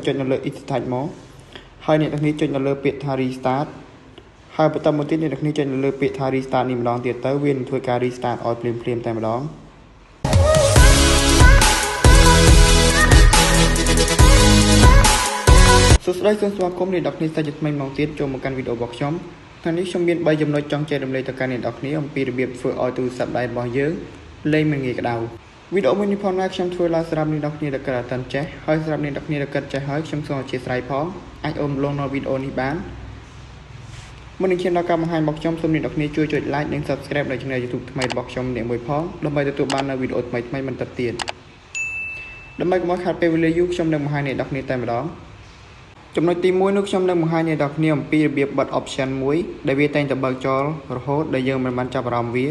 ចុចនៅលើ Extract មកហើយអ្នកទាំងនេះចុចនៅលើពាក្យថា Restart ហើយបន្តមកទៀតអ្នកទាំងនេះចុចនៅលើពាក្យថា Restart នេះម្ដងទៀតទៅវានឹងធ្វើការ Restart ឲ្យភ្លាមតែម្ដងសួស្តីសូមស្វាគមន៍អ្នកនរគ្នាសាជាថ្មីម្ដងទៀតចូលមកកាន់វីដេអូរបស់ខ្ញុំថ្ងៃនេះខ្ញុំមាន3ចំណុចចង់ចែករំលែកទៅកាន់អ្នកនរគ្នាអំពីរបៀបធ្វើឲ្យទូរស័ព្ទដៃរបស់យើងលេងមិនងាយក្តៅវីដេអូមួយនេះផងដែរខ្ញុំធ្វើឡើងសម្រាប់អ្នកនរគ្នាដែលកើតអត់ចេះហើយសម្រាប់អ្នកនរគ្នាដែលកើតចេះហើយខ្ញុំសូមអធិស្ឋានផងអាចអូនលងនៅវីដេអូនេះបានមុននឹងឈានដល់ការបង្ហាញរបស់ខ្ញុំសូមអ្នកនរគ្នាជួយចុច like និង subscribe ដល់ Channel YouTube ថ្មីរបស់ខ្ញុំនេះមួយផងដើម្បីទទួលបាននូវវីដេអូថ្មីៗបន្តទៀតដើម្បីកុំឲ្យខាតពេលវេលាយូរខ្ញុំនឹងបង្ហាញអ្នកនរគ្នាតែម្ដងចំណុចទី1នោះខ្ញុំនឹងបង្ហាញអ្នកនរគ្នាអំពីរបៀបបិទ option មួយដែលវាតែងតែបើកចោលរហូតដែលយើងមិនបានចាប់អារម្មណ៍វា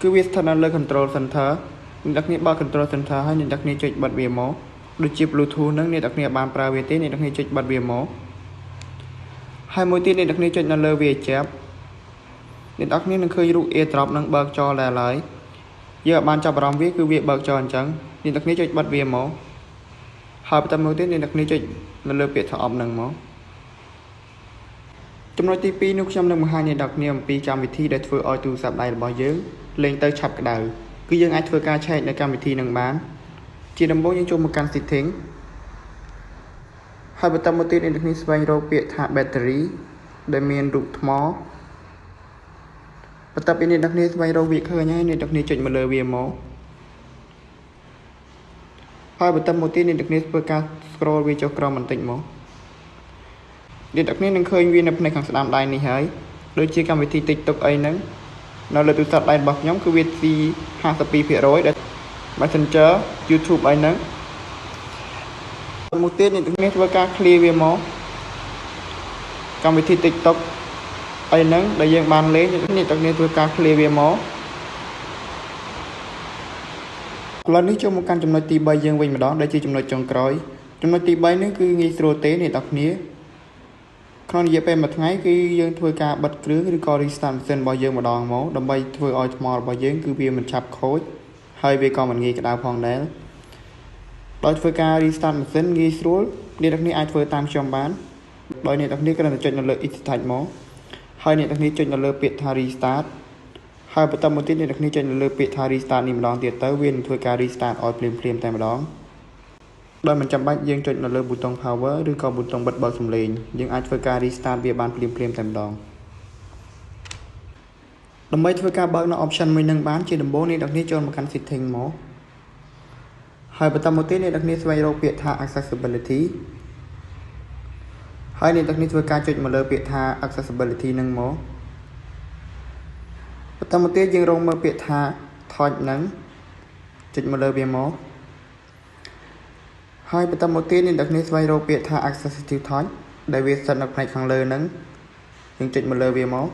គឺវាស្ថិតនៅលើ control center អ្នកនរគ្នាបើក control center ហើយអ្នកនរគ្នាចុចបិទវាមកដូចជា Bluetooth ហ្នឹងអ្នកនរគ្នាបានប្រើវាទេអ្នកនរគ្នាចុចបិទវាមកហើយមួយទៀតអ្នកនរគ្នាចុចនៅលើវាចាប់អ្នកនរគ្នានឹងឃើញរូប AirDrop នឹងបើកចោលដែរហើយយើងអាចបានចាប់អារម្មណ៍វាគឺវាបើកចោលអញ្ចឹងអ្នកនរគ្នាចុចបិទវាមកហើយបន្តមកទៀតអ្នកនរគ្នាចុចនៅលើពាក្យថា off ហ្នឹងមកចំណុចទី2នោះខ្ញុំនឹងបង្ហាញអ្នកនរគ្នាអំពីកម្មវិធីដែលធ្វើឲ្យទូរស័ព្ទដៃរបស់យើងលេងទៅឆាប់ក្តៅគឺយើងអាចធ្វើការឆែកនៅកម្មវិធីនឹងបានជាដំបូងយើងចូលមកកាន់ setting ហើយបន្តមកទៀតអ្នកនរគ្នាស្វែងរកពាក្យថា battery ដែលមានរូបថ្មបន្ទាប់ពីអ្នកនរគ្នាស្វែងរកវាឃើញហើយអ្នកនរគ្នាចុចមកលើវាមកហើយបន្តមកទៀតអ្នកនរគ្នាធ្វើការ scroll វាចុះក្រោមបន្តិចមកអ្នកនរគ្នានឹងឃើញវានៅផ្នែកខាងស្ដាំដៃនេះហើយដូចជាកម្មវិធី TikTok អីហ្នឹងនៅលើទូរស័ព្ទដៃរបស់ខ្ញុំគឺវាទី 52% ដែល Messenger YouTube អីហ្នឹងមួយទៀតអ្នកនរគ្នាធ្វើការ clear វាមកកម្មវិធី TikTok អីហ្នឹងដែលយើងបានលេងអ្នកនរគ្នាធ្វើការ clear វាមកឥឡូវនេះចូលមកកាន់ចំណុចទី3យើងវិញម្ដងដែលជាចំណុចចុងក្រោយចំណុចទី3នេះគឺងាយស្រួលទេអ្នកនរគ្នាក្នុងរយៈពេលមួយថ្ងៃគឺយើងធ្វើការបិទគ្រឿងឬក៏ restart ម៉ាស៊ីនរបស់យើងម្ដងមកដើម្បីធ្វើឲ្យថ្មរបស់យើងគឺវាមិនឆាប់ខូចហើយវាក៏មិនងាយក្តៅផងដែរដោយធ្វើការ restart ម៉ាស៊ីនងាយស្រួលអ្នកនរគ្នាអាចធ្វើតាមខ្ញុំបានដោយអ្នកនរគ្នាគ្រាន់តែចុចនៅលើ Extract មកហើយអ្នកនរគ្នាចុចនៅលើពាក្យថា restart ហើយបន្តមកទៀតអ្នកនរគ្នាចុចនៅលើពាក្យថា restart នេះម្ដងទៀតទៅវានឹងធ្វើការ restart ឲ្យភ្លាមតែម្ដងដោយមិនចាំបាច់យើងចុចនៅលើប៊ូតុង power ឬក៏ប៊ូតុងបិទបើកសំឡេងយើងអាចធ្វើការ restart វាបានភ្លាមតែម្ដងដើម្បីធ្វើការបើកនៅ option មួយនឹងបានជាដំបូងអ្នកនរគ្នាចូលមកកាន់ setting មកហើយបន្តមកទៀតអ្នកនរគ្នាស្វែងរកពាក្យថា accessibility ហើយអ្នកនរគ្នាធ្វើការចុចមកលើពាក្យថា accessibility នឹងមកបន្តមកទៀតយើងរកមើលពាក្យថា touch នឹងចុចមកលើវាមកហើយបន្តមកទៀតអ្នកនរគ្នាស្វែងរកពាក្យថា accessible touch ដែលវាស្ថិតនៅផ្នែកខាងលើហ្នឹងយើងចុចមកលើវាមក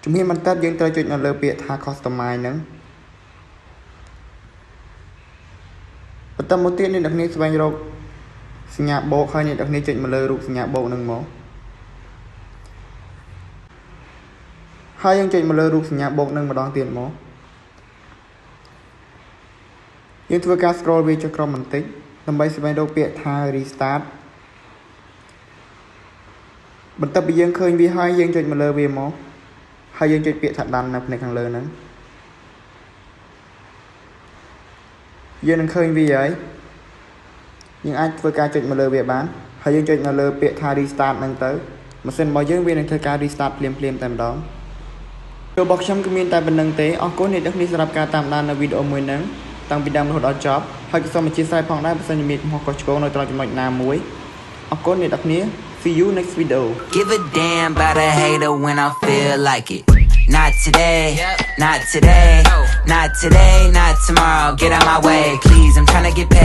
ជំហានបន្ទាប់យើងត្រូវចុចនៅលើពាក្យថា customize ហ្នឹងបន្តមកទៀតអ្នកនរគ្នាស្វែងរកសញ្ញាបូកហើយអ្នកនរគ្នាចុចមកលើរូបសញ្ញាបូកហ្នឹងមកហើយយើងចុចមកលើរូបសញ្ញាបូកហ្នឹងម្ដងទៀតមកយើងធ្វើការ scroll វាចុះក្រោមបន្តិចដើម្បីស្វែងរកពាក្យថា restart បន្ទាប់ពីយើងឃើញវាហើយយើងចុចមកលើវាមកហើយយើងចុចពាក្យថា done នៅផ្នែកខាងលើហ្នឹងយើងនឹងឃើញវាហើយយើងអាចធ្វើការចុចមកលើវាបានហើយយើងចុចនៅលើពាក្យថា restart ហ្នឹងទៅម៉ាស៊ីនរបស់យើងវានឹងធ្វើការ restart ភ្លាមតែម្ដងរបស់ខ្ញុំគឺមានតែប៉ុណ្្នឹងទេអរគុណអ្នកទាំងនេះសម្រាប់ការតាមដាននៅវីដេអូមួយហ្នឹងតាំងពីដើមរហូតដល់ចប់ហើយក៏សូមអធិស្ឋានផងដែរបើសិនជាមានកំហុសខុសឆ្គងនៅត្រង់ចំណុចណាមួយអរគុណអ្នកទាំងនេះ See you next video Give a damn about a hater when I feel like it Not today, not today, not today, not tomorrow Get out my way, please, I'm tryna get paid